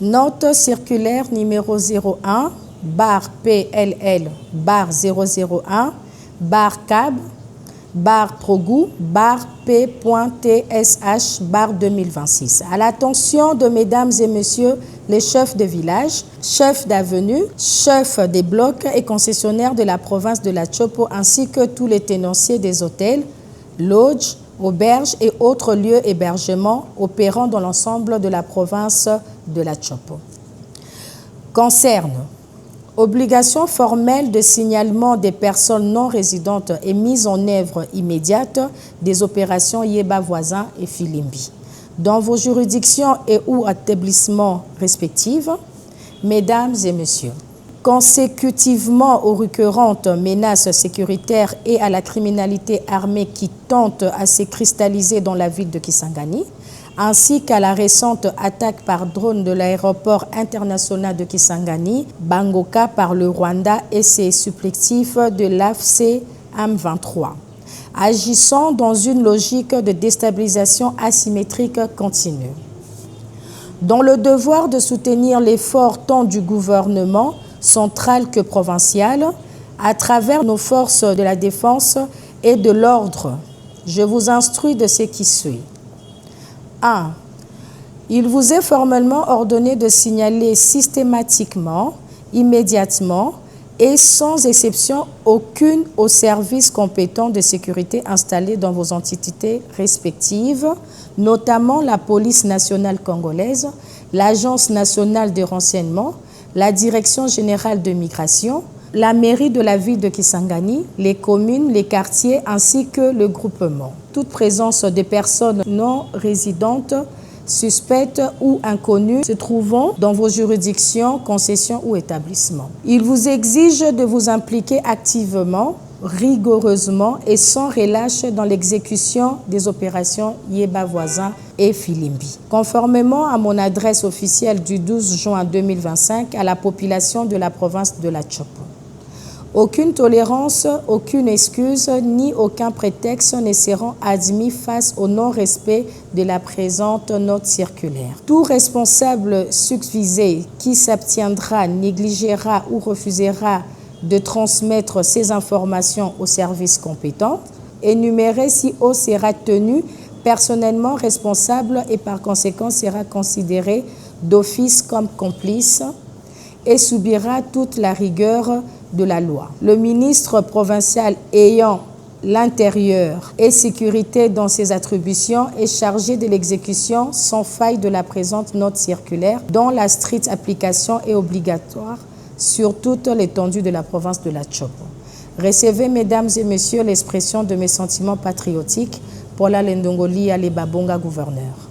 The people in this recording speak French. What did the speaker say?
Note circulaire numéro 01, barre PLL, barre 001, barre CAB, barre Progou, barre P.TSH, barre 2026. À l'attention de mesdames et messieurs les chefs de village, chefs d'avenue, chefs des blocs et concessionnaires de la province de la Tchopo, ainsi que tous les tenanciers des hôtels, lodges, auberges et autres lieux hébergements opérant dans l'ensemble de la province de la Tchopo. Concerne obligation formelle de signalement des personnes non résidentes et mise en œuvre immédiate des opérations Yeba Voisin et Filimbi. Dans vos juridictions et ou établissements respectifs, mesdames et messieurs, consécutivement aux récurrentes menaces sécuritaires et à la criminalité armée qui tente à se cristalliser dans la ville de Kisangani, ainsi qu'à la récente attaque par drone de l'aéroport international de Kisangani, Bangoka par le Rwanda et ses supplétifs de l'AFC M23, agissant dans une logique de déstabilisation asymétrique continue. Dans le devoir de soutenir l'effort tant du gouvernement central que provincial, à travers nos forces de la défense et de l'ordre, je vous instruis de ce qui suit. 1. Il vous est formellement ordonné de signaler systématiquement, immédiatement et sans exception aucune aux services compétents de sécurité installés dans vos entités respectives, notamment la police nationale congolaise, l'Agence nationale de renseignement, la Direction générale de migration, la mairie de la ville de Kisangani, les communes, les quartiers ainsi que le groupement. Toute présence de personnes non résidentes, suspectes ou inconnues se trouvant dans vos juridictions, concessions ou établissements. Il vous exige de vous impliquer activement, rigoureusement et sans relâche dans l'exécution des opérations Yeba Voisin et Filimbi. Conformément à mon adresse officielle du 12 juin 2025 à la population de la province de la Tchopo. Aucune tolérance, aucune excuse, ni aucun prétexte ne seront admis face au non-respect de la présente note circulaire. Tout responsable subvisé qui s'abstiendra, négligera ou refusera de transmettre ces informations aux services compétents, énuméré si haut sera tenu personnellement responsable et par conséquent sera considéré d'office comme complice et subira toute la rigueur de la loi. Le ministre provincial ayant l'intérieur et sécurité dans ses attributions est chargé de l'exécution sans faille de la présente note circulaire dont la stricte application est obligatoire sur toute l'étendue de la province de la Tchopo. Recevez, mesdames et messieurs, l'expression de mes sentiments patriotiques pour la Lendongoli à Lebabonga, gouverneur.